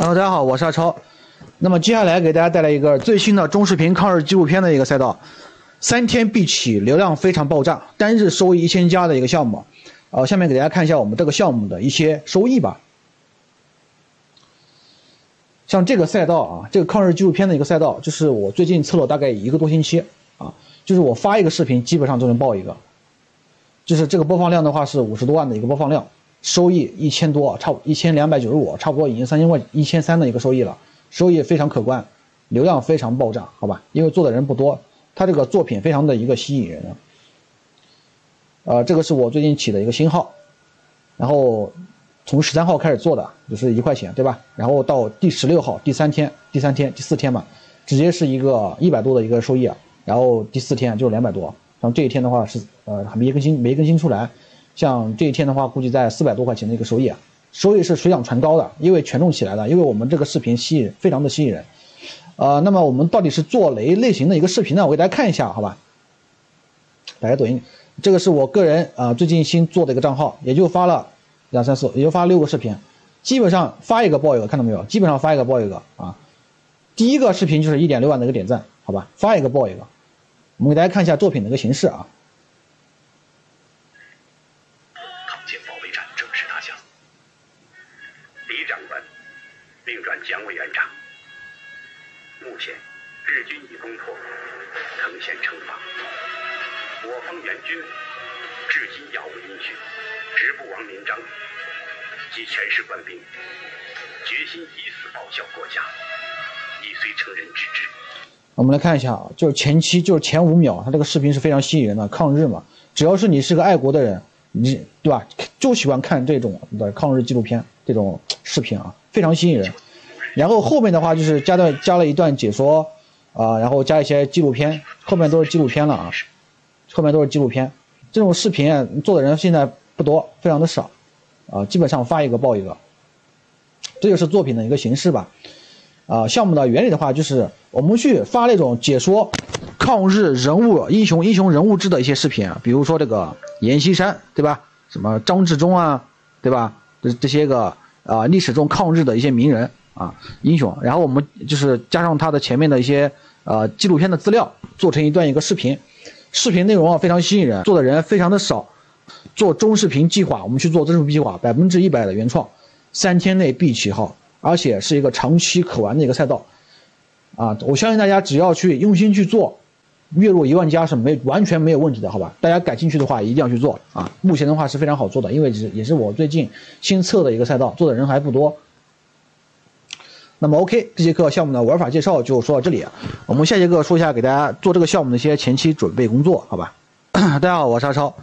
大家好，我是阿超。那么接下来给大家带来一个最新的中视频抗日纪录片的一个赛道，3天必起，流量非常爆炸，单日收益1000加的一个项目。下面给大家看一下我们这个项目的一些收益吧。像这个赛道啊，这个抗日纪录片的一个赛道，就是我最近测了大概1个多星期啊，就是我发一个视频基本上就能爆一个，就是这个播放量的话是50多万的一个播放量。收益1000多，差不多1295，差不多已经3000块，1300的一个收益了，收益非常可观，流量非常爆炸，好吧？因为做的人不多，他这个作品非常的一个吸引人。这个是我最近起的一个新号，然后从13号开始做的，就是1块钱，对吧？然后到第16号，第4天嘛，直接是一个100多的一个收益啊，然后第4天就是200多，然后这一天的话是还没更新出来。像这一天的话，估计在400多块钱的一个收益啊，收益是水涨船高的，因为权重起来了，因为我们这个视频非常的吸引人。那么我们到底是做哪一类型的一个视频呢？我给大家看一下，好吧？打开抖音，这个是我个人最近新做的一个账号，也就发了2、3、4，也就发了6个视频，基本上发一个爆一个，看到没有？基本上发一个爆一个啊。第一个视频就是1.6万的一个点赞，好吧？发一个爆一个。我们给大家看一下作品的一个形式啊。李长官命转蒋委员长，目前日军已攻破藤县城防，我方援军至今杳无音讯，直不亡民章及全市官兵决心以死报效国家，已遂成人之志。我们来看一下啊，就是前期，就是前5秒，它这个视频是非常吸引人的，抗日嘛，只要是你是个爱国的人，你对吧，就喜欢看这种的抗日纪录片这种视频啊，非常吸引人。然后后面的话就是加了一段解说然后加一些纪录片，后面都是纪录片了啊，后面都是纪录片。这种视频做的人现在不多，非常的少基本上发一个爆一个。这就是作品的一个形式吧。项目的原理的话，就是我们去发那种解说抗日人物英雄人物志的一些视频啊，比如说这个阎锡山，对吧？什么张治中啊，对吧？这些个历史中抗日的一些名人啊英雄，然后我们就是加上他的前面的一些纪录片的资料，做成一个视频，视频内容非常吸引人，做的人非常的少。做中视频计划，我们去做中视频计划，100%的原创，3天内必起号，而且是一个长期可玩的一个赛道我相信大家只要去用心去做，月入1万加是完全没有问题的，好吧？大家感兴趣的话一定要去做目前的话是非常好做的，因为也是我最近新测的一个赛道，做的人还不多。那么 OK， 这节课项目的玩法介绍就说到这里，我们下节课说一下给大家做这个项目的一些前期准备工作，好吧？大家好，我是阿超。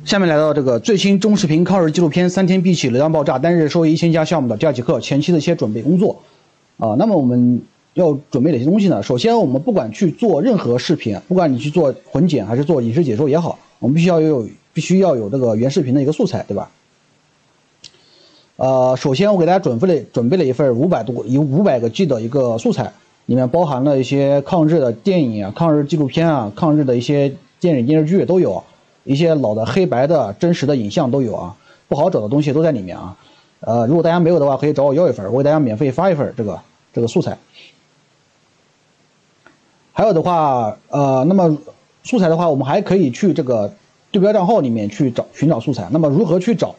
下面来到这个最新中视频抗日纪录片3天必起，流量爆炸，单日收益1000加项目的第2节课前期的一些准备工作那么我们要准备哪些东西呢？首先我们不管去做任何视频，不管你去做混剪还是做影视解说也好，我们必须要有这个原视频的一个素材，对吧？首先我给大家准备了一份500个 G 的一个素材，里面包含了一些抗日的电影抗日纪录片抗日的一些电影电视剧都有，一些老的黑白的真实的影像都有不好找的东西都在里面如果大家没有的话，可以找我要一份，我给大家免费发一份这个素材。还有的话，那么素材的话，我们还可以去这个对标账号里面去寻找素材。那么如何去找？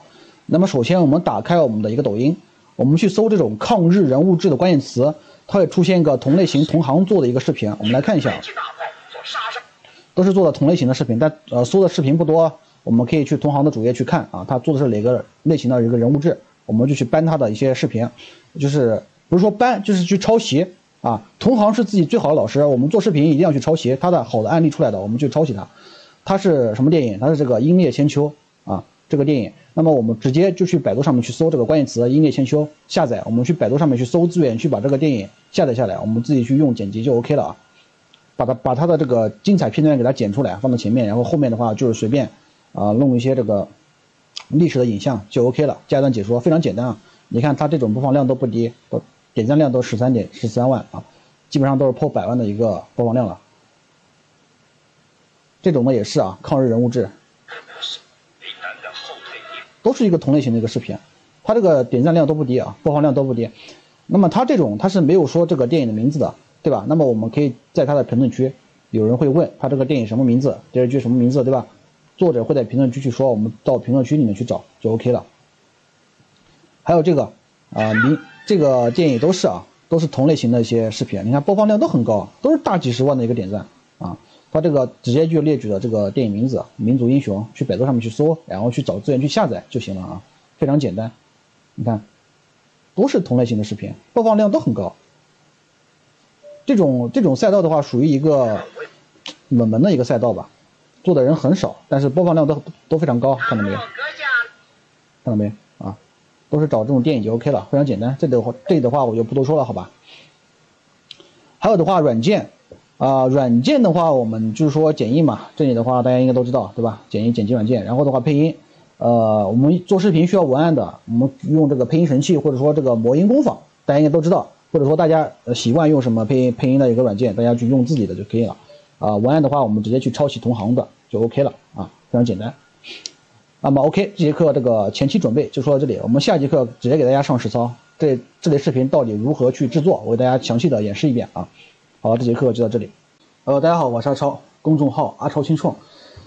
那么首先我们打开我们的一个抖音，我们去搜这种抗日人物志的关键词，它会出现一个同类型同行做的一个视频，我们来看一下。都是做的同类型的视频，但搜的视频不多，我们可以去同行的主页去看他做的是哪个类型的一个人物志，我们就去搬他的一些视频，就是不是说搬，就是去抄袭同行是自己最好的老师，我们做视频一定要去抄袭他的好的案例出来的，我们去抄袭他。他是什么电影？他是这个《英烈千秋》这个电影。那么我们直接就去百度上面去搜这个关键词《英烈千秋》，下载，我们去百度上面去搜资源，去把这个电影下载下来，我们自己去用剪辑就 OK 了把它的这个精彩片段给它剪出来放到前面，然后后面的话就是随便弄一些这个历史的影像就 OK 了，加一段解说，非常简单你看它这种播放量都不低，点赞量都13万基本上都是破100万的一个播放量了。这种呢也是抗日人物志，都是一个同类型的一个视频，它这个点赞量都不低播放量都不低。那么他是没有说这个电影的名字的，对吧？那么我们可以在他的评论区，有人会问他这个电影什么名字，电视剧什么名字，对吧？作者会在评论区去说，我们到评论区里面去找就 OK 了。还有这个这个电影都是同类型的一些视频，你看播放量都很高，都是大几十万的一个点赞啊。他这个直接就列举了这个电影名字《民族英雄》，去百度上面去搜，然后去找资源去下载就行了啊，非常简单。你看，都是同类型的视频，播放量都很高。这种赛道的话，属于一个冷门的一个赛道吧，做的人很少，但是播放量都非常高，看到没有？看到没啊？都是找这种电影就 OK 了，非常简单。这里的话我就不多说了，好吧？还有的话，软件的话，我们就是说剪映嘛，这里的话大家应该都知道，对吧？剪辑软件，然后的话配音，我们做视频需要文案的，我们用这个配音神器或者说这个魔音工坊，大家应该都知道，或者说大家习惯用什么配音的一个软件，大家去用自己的就可以了。文案的话，我们直接去抄袭同行的就 OK 了啊，非常简单。那么 OK， 这节课这个前期准备就说到这里，我们下节课直接给大家上实操，这类视频到底如何去制作，我给大家详细的演示一遍啊。好，这节课就到这里。大家好，我是阿超，公众号阿超轻创。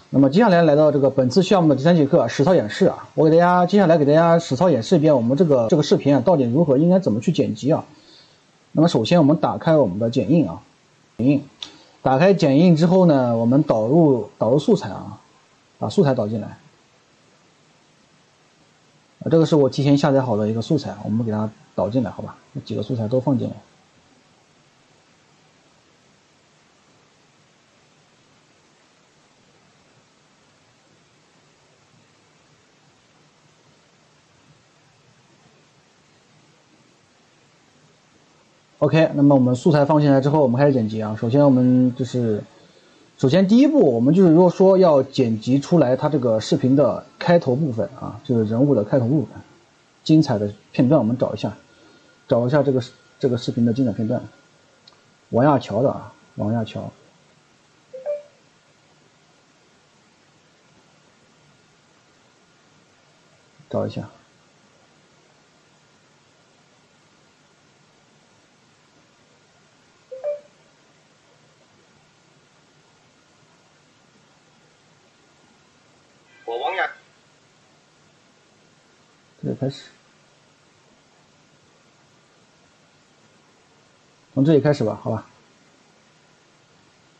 那么接下来来到这个本次项目的第3节课实操演示啊，我接下来给大家实操演示一遍我们这个视频啊到底如何应该怎么去剪辑啊。那么首先我们打开我们的剪映啊，打开剪映之后呢，我们导入素材啊，把素材导进来。这个是我提前下载好的一个素材，我们给它导进来，好吧？几个素材都放进来。OK， 那么我们素材放进来之后，我们开始剪辑啊。首先第一步，我们就是如果说要剪辑出来它这个视频的开头部分啊，就是人物的开头部分，精彩的片段，我们找一下这个视频的精彩片段。王亚乔的啊，王亚乔，找一下。我王亚，这里开始，从这里开始吧，好吧。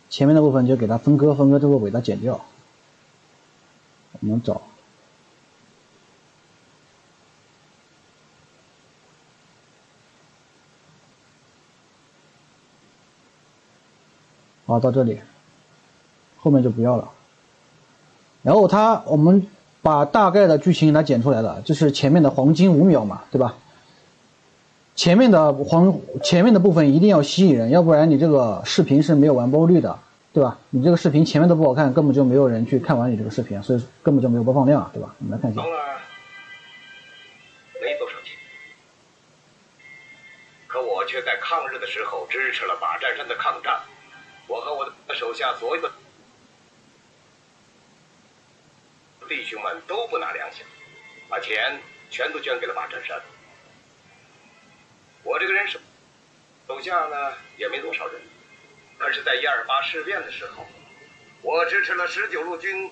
前面的部分就给它分割之后给它剪掉。我们找，好，到这里，后面就不要了。然后我们把大概的剧情给它剪出来了，就是前面的黄金5秒嘛，对吧？前面的部分一定要吸引人，要不然你这个视频是没有完播率的，对吧？你这个视频前面都不好看，根本就没有人去看完你这个视频，所以根本就没有播放量，对吧？我们来看一下。没多少钱，可我却在抗日的时候支持了马占山的抗战，我和我的手下所有的弟兄们都不拿粮饷，把钱全都捐给了马占山。我这个人手下呢也没多少人，但是在128事变的时候，我支持了19路军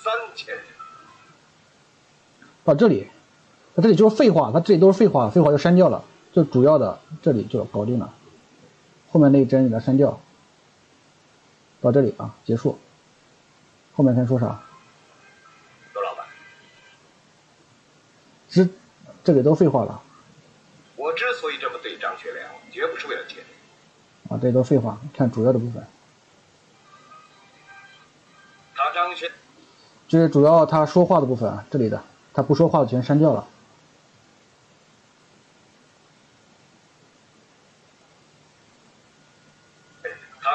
3000人。到这里就是废话，它这里都是废话就删掉了，就主要的这里就搞定了，后面那一帧给它删掉。到这里啊，结束。后面看说啥？周老板，这里都废话了。我之所以这么对张学良，绝不是为了钱。啊，这都废话，看主要的部分。张学，这是主要他说话的部分啊，这里的他不说话的全删掉了。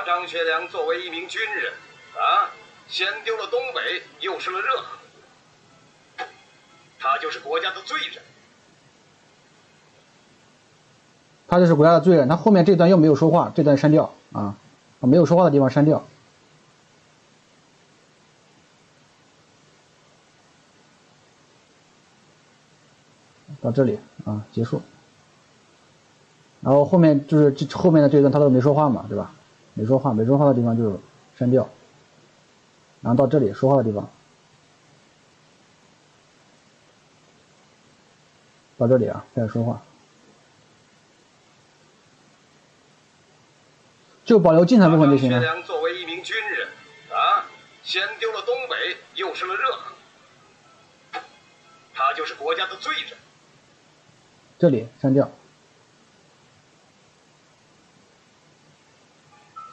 张学良作为一名军人啊，先丢了东北，又失了热河，他就是国家的罪人。他就是国家的罪人，他后面这段又没有说话，这段删掉啊，没有说话的地方删掉。到这里啊结束。然后后面就是后面的这段他都没说话嘛，对吧？没说话的地方就删掉。然后到这里说话的地方，到这里啊开始说话，就保留精彩部分就行了。张学良作为一名军人啊，先丢了东北，又失了热河，他就是国家的罪人。这里删掉。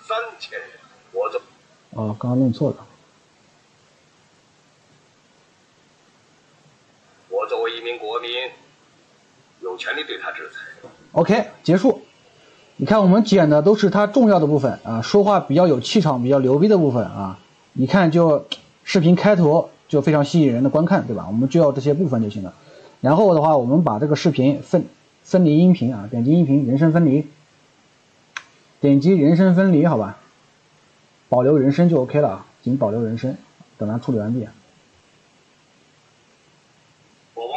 3000人，我怎么？哦，刚刚弄错了。我作为一名国民，有权利对他制裁。OK， 结束。你看我们剪的都是他重要的部分啊，说话比较有气场、比较牛逼的部分啊。你看就视频开头就非常吸引人的观看，对吧？我们就要这些部分就行了。然后的话，我们把这个视频分离音频啊，点击音频人声分离，点击人声分离，好吧？保留人声就 OK 了啊，仅保留人声，等它处理完毕。我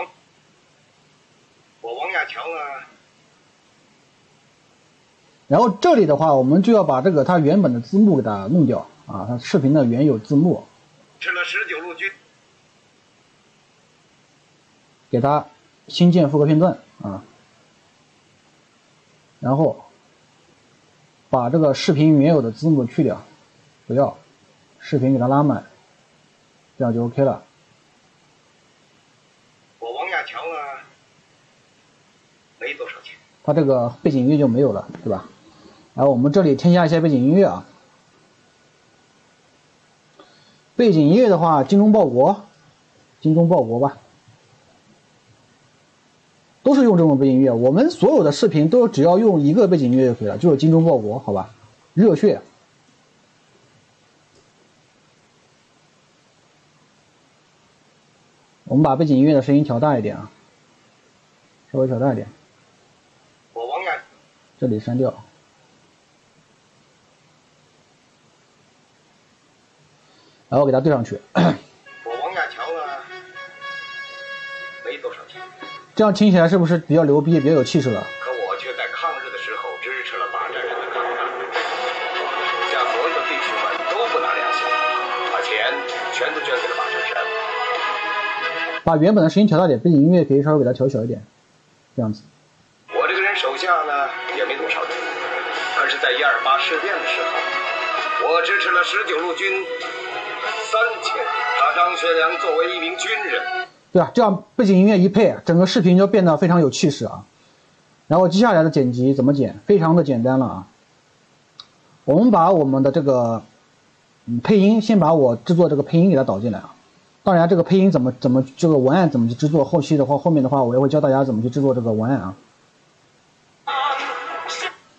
王亚强啊。然后这里的话，我们就要把这个它原本的字幕给它弄掉啊，它视频的原有字幕，吃了19路军，给它新建复刻片段啊，然后把这个视频原有的字幕去掉，不要，视频给它拉满，这样就 OK 了。我王亚强啊，没多少钱。它这个背景音乐就没有了，对吧？然后我们这里添加一些背景音乐啊。背景音乐的话，精忠报国，精忠报国吧，都是用这种背景音乐。我们所有的视频都只要用一个背景音乐就可以了，就是精忠报国，好吧？热血。我们把背景音乐的声音调大一点啊，稍微调大一点。我王亚，这里删掉。然后给它对上去。我王亚强啊，没多少钱。这样听起来是不是比较牛逼，比较有气势了？可我却在抗日的时候支持了靶战人的抗战，家所有的弟兄们都不拿良心，把钱全都捐给了靶战山。把原本的声音调大点，背景音乐可以稍微给它调小一点，这样子。我这个人手下呢也没多少人，可是在128事变的时候，我支持了19路军。3000，他张学良作为一名军人，对吧？这样背景音乐一配，整个视频就变得非常有气势啊。然后接下来的剪辑怎么剪？非常的简单了啊。我们把我们的这个配音，先把我制作这个配音给它导进来啊。当然，这个配音怎么这个文案怎么去制作，后期的话后面的话我也会教大家怎么去制作这个文案啊。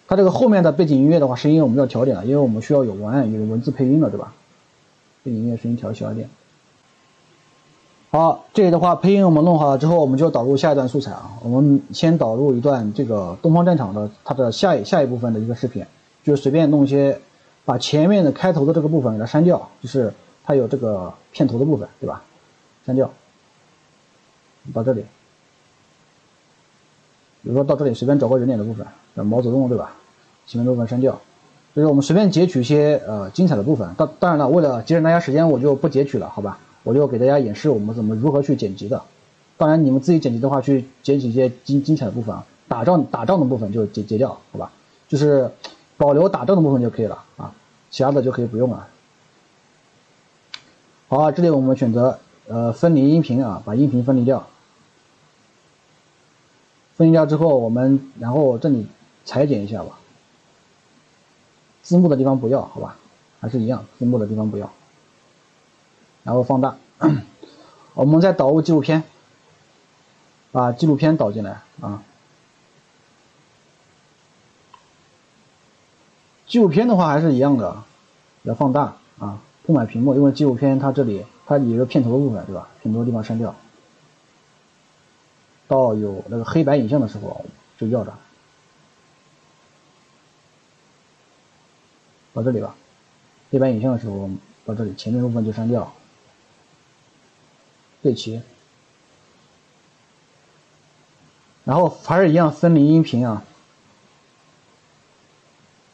它这个后面的背景音乐的话，声音我们要调点了，因为我们需要有文案有文字配音的，对吧？背景音乐声音调小一点。好，这里的话配音我们弄好了之后，我们就导入下一段素材啊。我们先导入一段这个东方战场的它的下一部分的一个视频，就是随便弄一些，把前面的开头的这个部分给它删掉，就是它有这个片头的部分，对吧？删掉。到这里，比如说到这里随便找个人脸的部分，毛泽东对吧？前面的部分删掉。就是我们随便截取一些精彩的部分，当然了，为了节省大家时间，我就不截取了，好吧？我就给大家演示我们如何去剪辑的。当然，你们自己剪辑的话，去截取一些精彩的部分啊，打仗的部分就截掉，好吧？就是保留打仗的部分就可以了啊，其他的就可以不用了。好啊，这里我们选择分离音频啊，把音频分离掉。分离掉之后，我们然后这里裁剪一下吧。字幕的地方不要，好吧，还是一样，字幕的地方不要，然后放大。我们再导入纪录片，把纪录片导进来啊。纪录片的话还是一样的，要放大啊，铺满屏幕，因为纪录片它这里它有个片头的部分，对吧？片头的地方删掉，到有那个黑白影像的时候就要着。到这里吧，黑白影像的时候到这里前面部分就删掉，对齐，然后还是一样分离音频啊，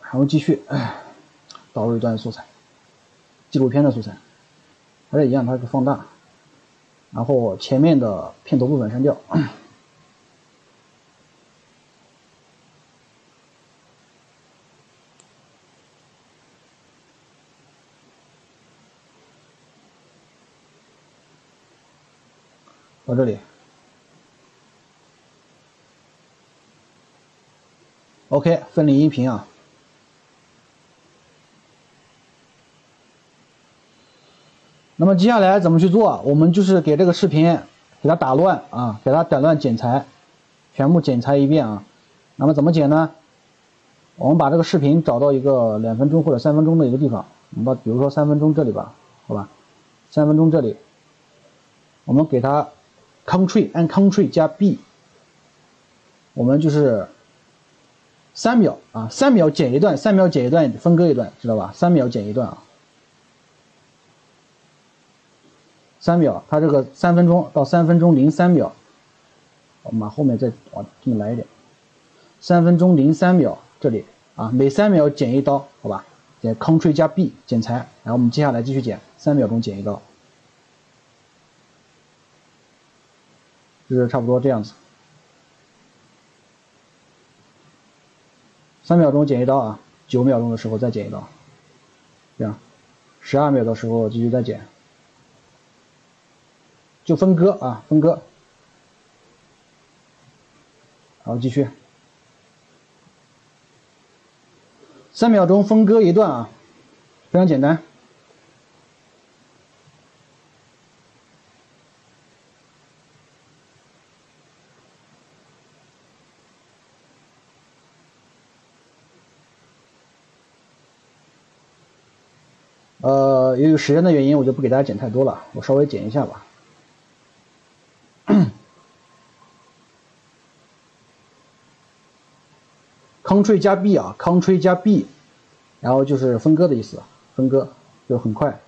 然后继续导入一段素材，纪录片的素材，还是一样，它是放大，然后前面的片头部分删掉。到这里 ，OK， 分离音频啊。那么接下来怎么去做？我们就是给这个视频给它打乱啊，给它打乱剪裁，全部剪裁一遍啊。那么怎么剪呢？我们把这个视频找到一个2分钟或者3分钟的一个地方，我们到比如说3分钟这里吧，好吧，3分钟这里，我们给它 按 Ctrl 加 B， 我们就是3秒啊，3秒剪一段，3秒剪一段，分割一段，知道吧？3秒剪一段啊，3秒，它这个3分钟到3分钟03秒，我们把后面再往这么来一点，3分钟03秒这里啊，每3秒剪一刀，好吧？点 Ctrl 加 B 剪裁，然后我们接下来继续剪，3秒钟剪一刀，就是差不多这样子。3秒钟剪一刀啊，9秒钟的时候再剪一刀，这样，12秒的时候继续再剪，就分割啊，分割，然后继续，3秒钟分割一段啊，非常简单。由于时间的原因，我就不给大家剪太多了，我稍微剪一下吧。Ctrl 加 B 啊 ，Ctrl 加 B， 然后就是分割的意思，分割就很快。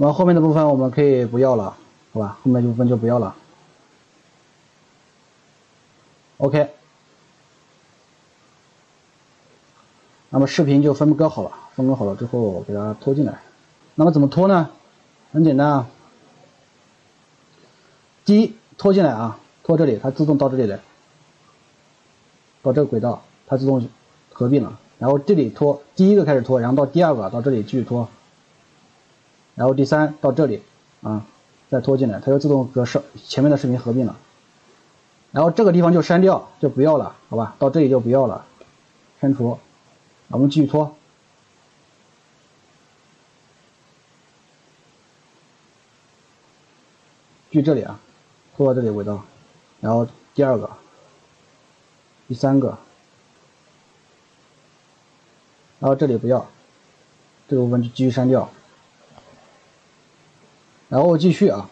那么后面的部分我们可以不要了，好吧？后面的部分就不要了。OK， 那么视频就分割好了，分割好了之后给它拖进来。那么怎么拖呢？很简单啊。第一，拖进来啊，拖这里，它自动到这里来，到这个轨道，它自动合并了。然后这里拖，第一个开始拖，然后到第二个到这里继续拖，然后第3到这里啊，再拖进来，它就自动和前面的视频合并了。然后这个地方就删掉，就不要了，好吧？到这里就不要了，删除。我们继续拖，距这里啊，拖到这里轨道，然后第2个、第3个，然后这里不要，这个部分就继续删掉，然后继续啊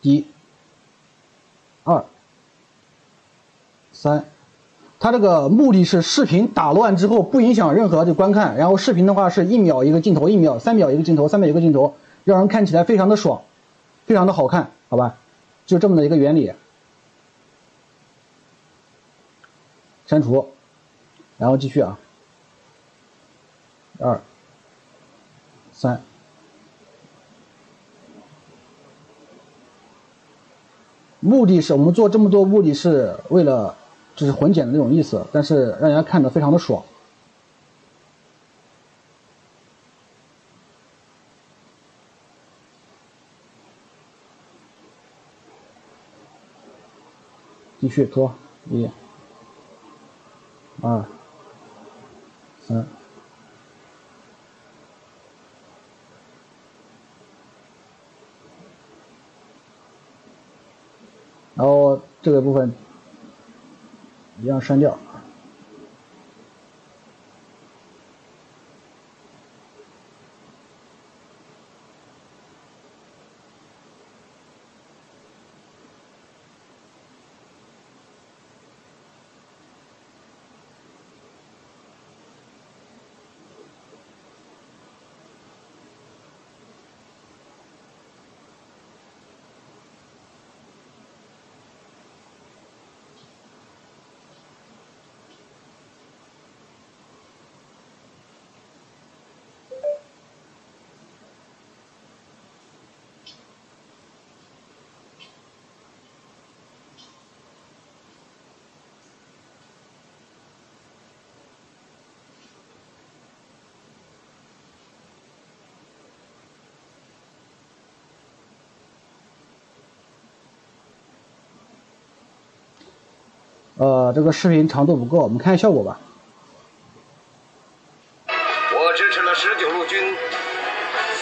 ，1、2、3。它这个目的是视频打乱之后不影响任何的观看，然后视频的话是1秒一个镜头，1秒、3秒一个镜头，3秒一个镜头，让人看起来非常的爽，非常的好看，好吧？就这么的一个原理。删除，然后继续啊，2、3。目的是我们做这么多，目的是为了就是混剪的那种意思，但是让人家看着非常的爽。继续拖1、2、3。然后这个部分一样删掉。这个视频长度不够，我们看效果吧。我支持了19路军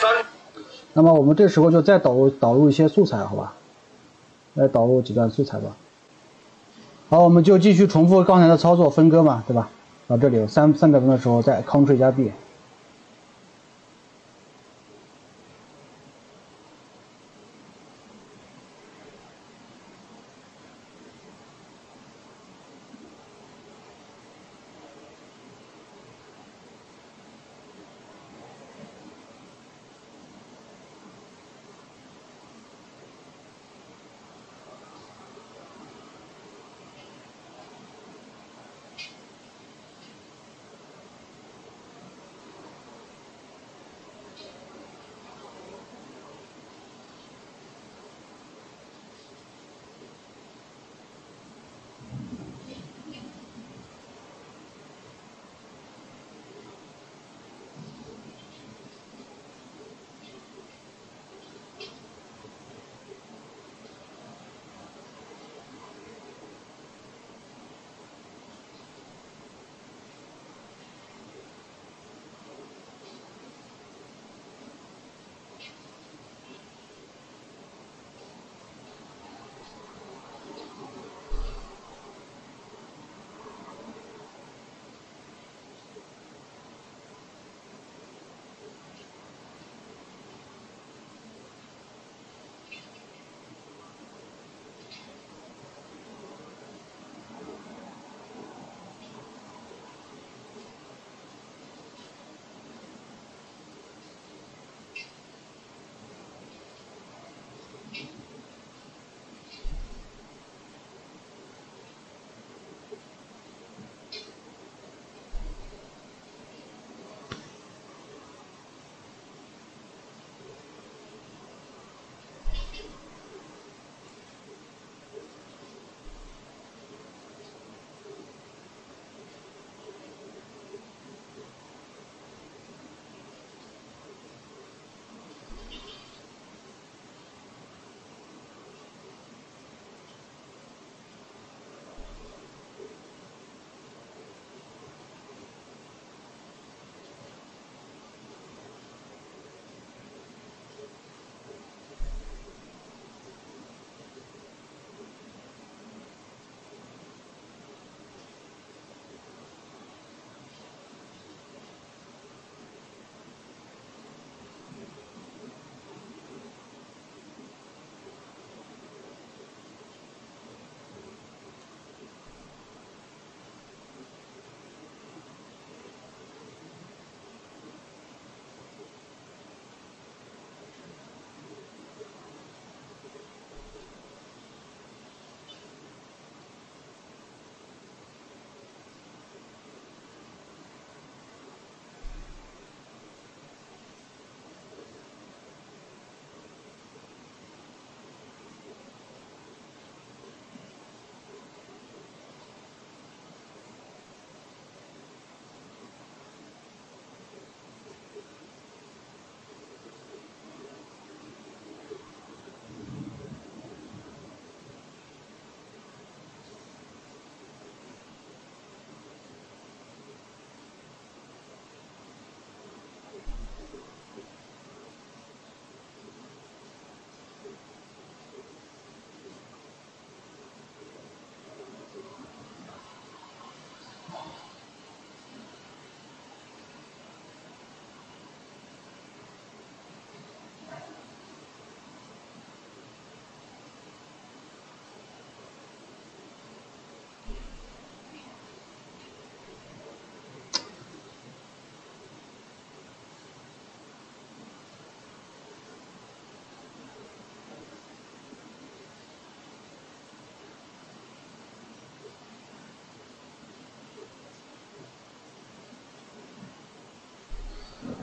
3。那么我们这时候就再导入一些素材，好吧？再导入几段素材吧。好，我们就继续重复刚才的操作，分割嘛，对吧？到这里有3秒钟的时候，再 Ctrl 加 B。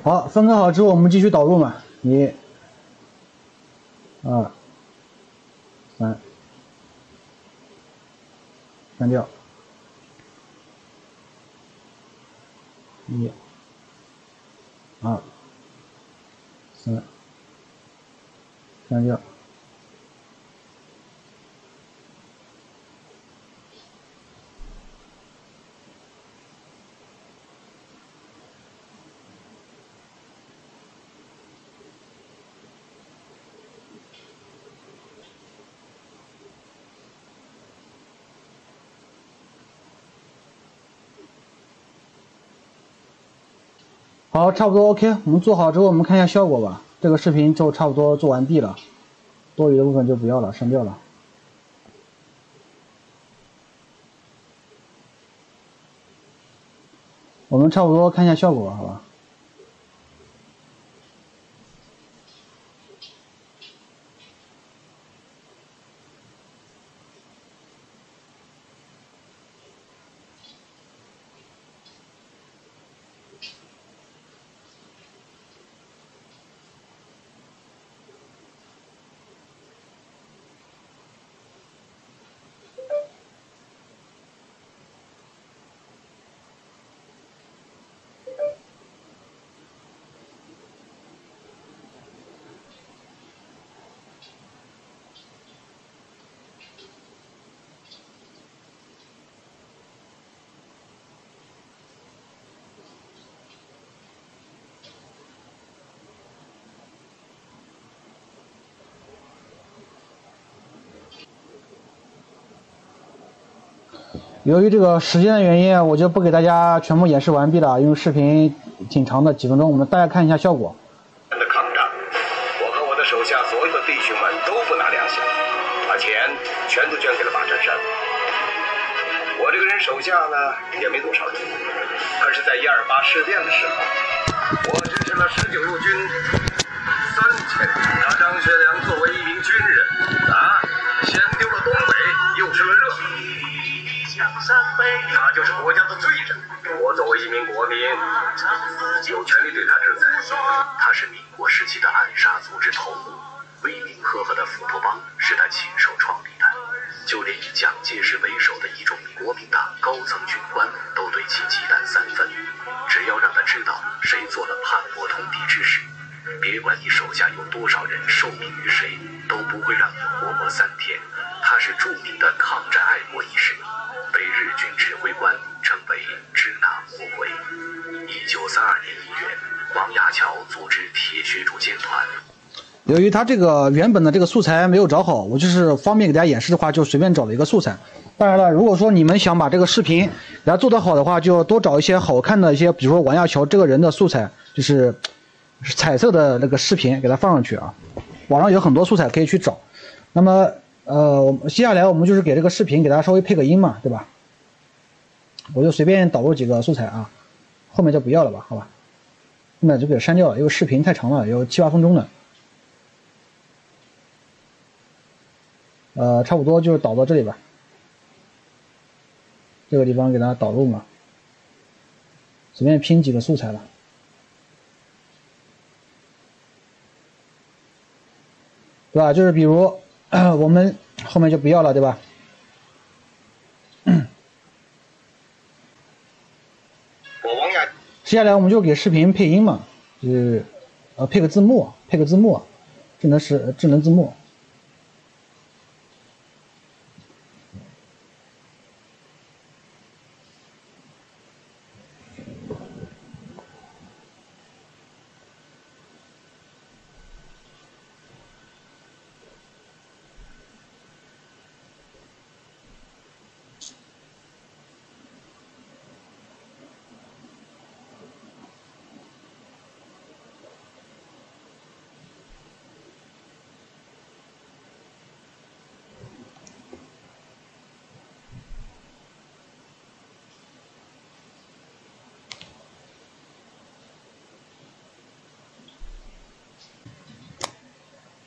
好，分割好之后，我们继续导入嘛。1、2、3，删掉。1、2、3，删掉。好，差不多 OK。我们做好之后，我们看一下效果吧。这个视频就差不多做完毕了，多余的部分就不要了，删掉了。我们差不多看一下效果，好吧？由于这个时间的原因，我就不给大家全部演示完毕了，因为视频挺长的，几分钟，我们大家看一下效果。的抗战，我和我的手下所有的弟兄们都不拿粮饷，把钱全都捐给了马占山。我这个人手下呢也没多少人，可是在128事变的时候，我支持了19路军3000人。那张学良作为一名军人先丢了东北，又吃了热。他就是国家的罪人，我作为一名国民，有权利对他制裁。他是民国时期的暗杀组织头目，为民赫赫的斧头帮是他亲手创立的，就连以蒋介石为首的一众国民党高层军官都对其忌惮3分。只要让他知道谁做了叛国通敌之事，别管你手下有多少人受命于谁，都不会让你活过3天。他是著名的抗战爱国义士，被日军指挥官称为支那魔鬼。1932年1月，王亚樵组织铁血主chiến团。由于它这个原本的这个素材没有找好，我就是方便给大家演示的话，就随便找了一个素材。当然了，如果说你们想把这个视频给它做得好的话，就多找一些好看的一些，比如说王亚樵这个人的素材，就是彩色的那个视频给它放上去啊。网上有很多素材可以去找。那么接下来我们就是给这个视频给大家稍微配个音嘛，对吧？我就随便导入几个素材啊，后面就不要了吧，好吧？后面就给删掉了，因为视频太长了，有7、8分钟的。差不多就是导到这里吧，这个地方给大家导入嘛，随便拼几个素材了，对吧？就是比如我们后面就不要了，对吧？接下来我们就给视频配音嘛，就是配个字幕，智能字幕。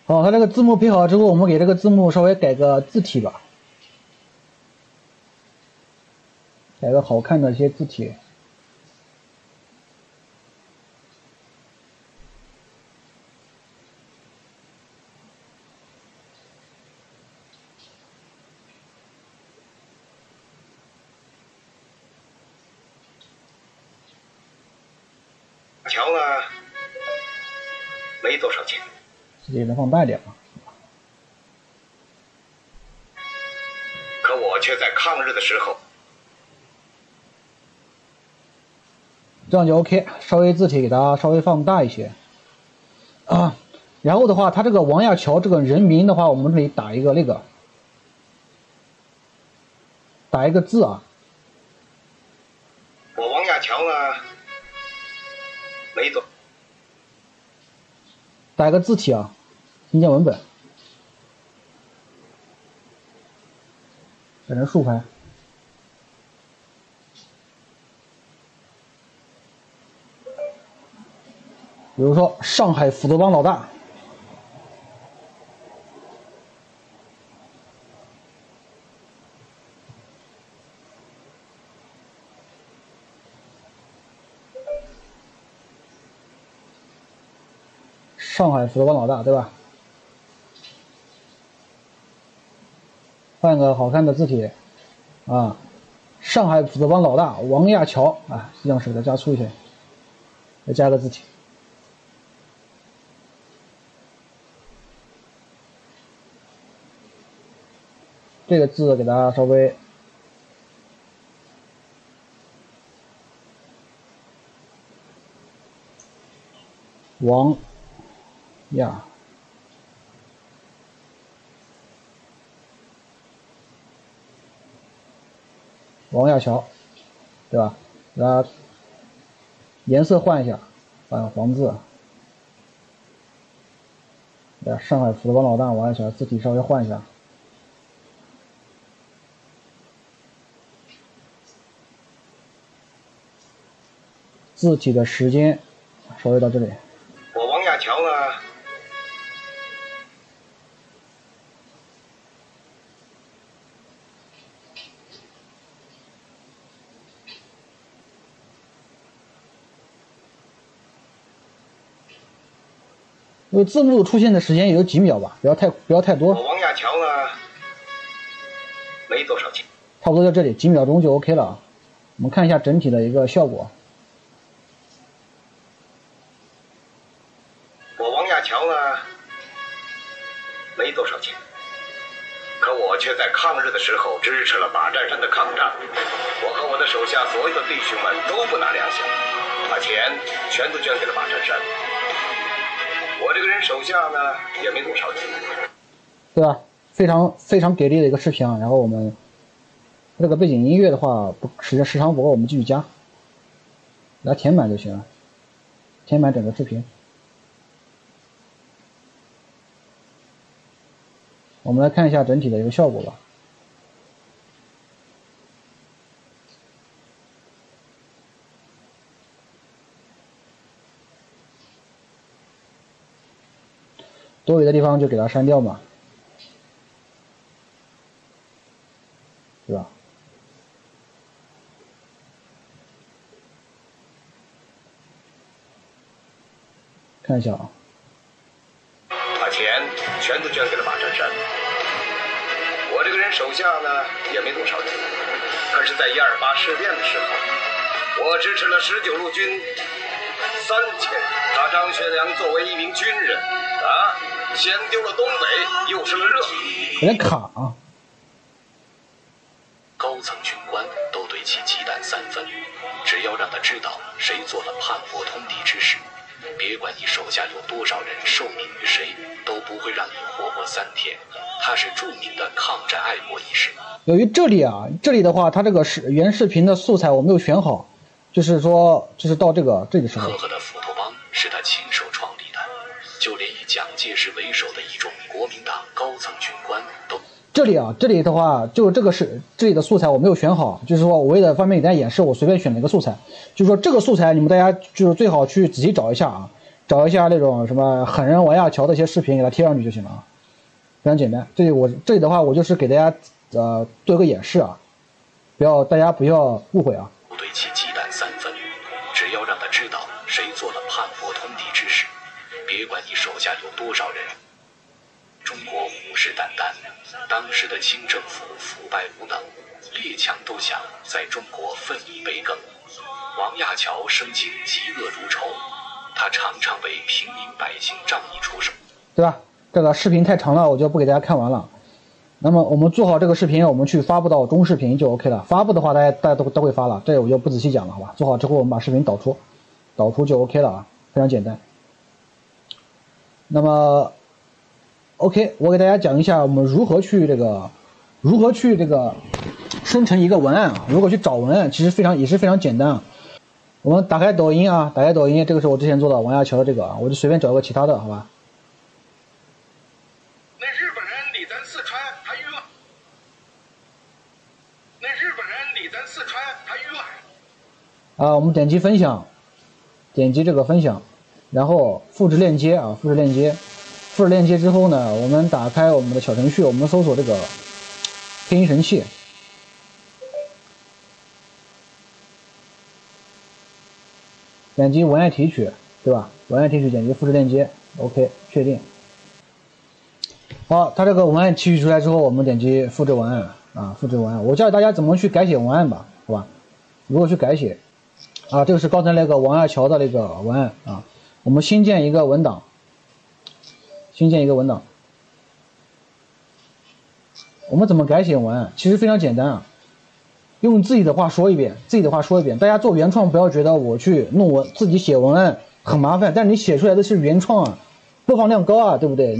好，它这个字幕配好之后，我们给这个字幕稍微改个字体吧，改个好看的一些字体。桥呢，没多少钱，自己能放大一点吗？可我却在抗日的时候，这样就 OK， 稍微字体给它稍微放大一些啊。然后的话，它这个王亚樵这个人名的话，我们这里打一个打一个字啊。我王亚樵呢，没多，打一个字体啊，新建文本，改成竖排。比如说上海斧头帮老大，上海斧头帮老大，对吧？换个好看的字体啊，上海斧头帮老大王亚樵啊，样式给它加粗一些，再加个字体。这个字给大家稍微王亚樵，对吧？给它颜色换一下，换黄字。上海斧头帮老大王亚樵，字体稍微换一下。字体的时间稍微到这里。我王亚樵呢，因为字幕出现的时间也就几秒吧，不要太多。我王亚樵呢，没多少钱，差不多在这里几秒钟就 OK 了。我们看一下整体的一个效果。我王亚樵呢，没多少钱，可我却在抗日的时候支持了马占山的抗战。我和我的手下所有的弟兄们都不拿粮饷，把钱全都捐给了马占山。我这个人手下呢也没多少钱，对吧？非常给力的一个视频啊。然后我们这个背景音乐的话，时长不够，我们继续加，给它填满就行了，填满整个视频。我们来看一下整体的一个效果吧。多余的地方就给它删掉嘛，对吧？看一下啊，把钱全都捐给了马占山。我这个人手下呢也没多少钱，可是在128事变的时候，我支持了19路军3000，他张学良作为一名军人啊，先丢了东北，又失了热，有点卡啊。高层军官都对其忌惮3分，只要让他知道谁做了叛国通敌之事，别管你手下有多少人受命于谁，都不会让你活过3天。他是著名的抗战爱国义士。由于这里的话，它这个原视频的素材我没有选好，就是说，就是到这个时候。赫赫的斧头帮是他亲手创立的，就连以蒋介石为首的一众国民党高层军官都。这里的话，就这里的素材我没有选好，就是说我为了方便给大家演示，我随便选了一个素材，就是说这个素材你们大家就是最好去仔细找一下啊，找一下那种什么狠人王亚樵的一些视频，给它贴上去就行了啊，非常简单。这里的话，我就是给大家做一个演示啊，大家不要误会啊。对其忌惮3分，只要让他知道谁做了叛国通敌之事，别管你手下有多少人。中国虎视眈眈，当时的清政府腐败无能，列强都想在中国分一杯羹。王亚樵生性嫉恶如仇，他常常为平民百姓仗义出手，对吧？这个视频太长了，我就不给大家看完了。那么我们做好这个视频，我们去发布到中视频就 OK 了。发布的话，大家都会发了，这我就不仔细讲了，好吧？做好之后，我们把视频导出就 OK 了啊，非常简单。那么 OK， 我给大家讲一下我们如何去这个生成一个文案啊，如何去找文案，其实也是非常简单啊。我们打开抖音啊，这个是我之前做的王亚乔的这个啊，我就随便找个其他的，好吧？那日本人离咱四川还远，我们点击分享，点击这个分享，然后复制链接啊，复制链接之后呢，我们打开我们的小程序，我们搜索这个配音神器。点击文案提取，对吧？文案提取，点击复制链接 ，OK， 确定。好，它这个文案提取出来之后，我们点击复制文案啊，复制文案。我教大家怎么去改写文案吧，好吧？如何去改写啊？这个是刚才那个王亚乔的那个文案啊。我们新建一个文档，我们怎么改写文案？其实非常简单啊。用自己的话说一遍，大家做原创不要觉得我去弄自己写文案很麻烦，但是你写出来的是原创啊，播放量高啊，对不对？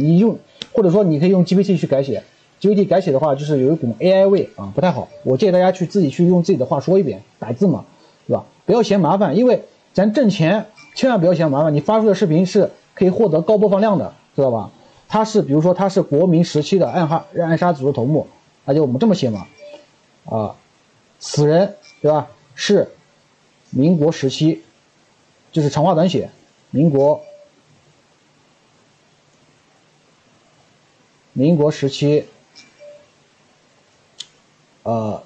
或者说你可以用 GPT 去改写 ，GPT 改写的话就是有一股 AI 味啊，不太好。我建议大家自己去用自己的话说一遍，打字嘛，对吧？不要嫌麻烦，因为咱挣钱千万不要嫌麻烦。你发出的视频是可以获得高播放量的，知道吧？比如说它是国民时期的暗杀组织头目，那就我们这么写嘛，此人对吧？是民国时期，就是长话短写，民国时期，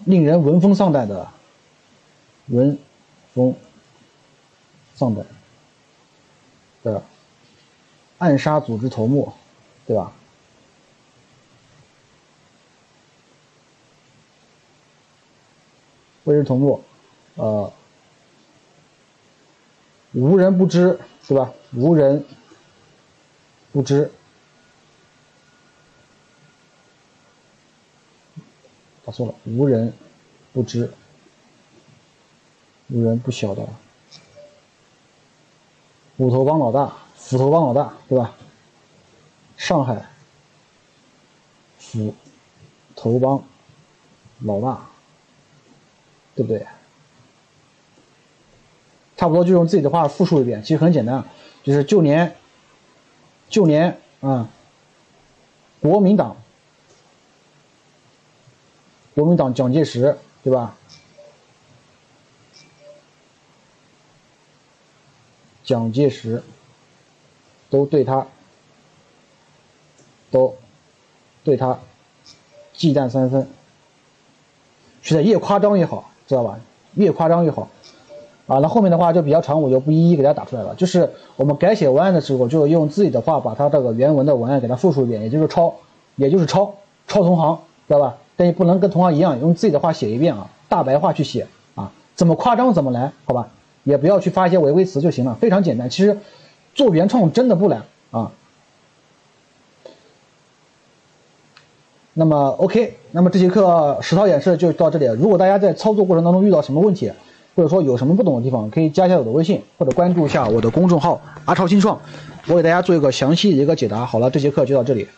令人闻风丧胆的暗杀组织头目，对吧？为人头目，无人不知，对吧？无人不知，打错了，无人不知，无人不晓得。斧头帮老大，对吧？上海斧头帮老大。对不对？差不多就用自己的话复述一遍，其实很简单，就是旧年啊，国民党蒋介石，对吧？蒋介石都对他忌惮三分，是的，越夸张越好。知道吧？越夸张越好啊！那后面的话就比较长，我就不一一给大家打出来了。就是我们改写文案的时候，就用自己的话把它这个原文的文案给它复述一遍，也就是抄同行，知道吧？但你不能跟同行一样，用自己的话写一遍啊，大白话去写啊，怎么夸张怎么来，好吧？也不要去发一些违规词就行了，非常简单。其实做原创真的不难啊。那么 OK， 那么这节课实操演示就到这里。如果大家在操作过程当中遇到什么问题，或者说有什么不懂的地方，可以加一下我的微信，或者关注一下我的公众号阿超新创，我给大家做一个详细的一个解答。好了，这节课就到这里。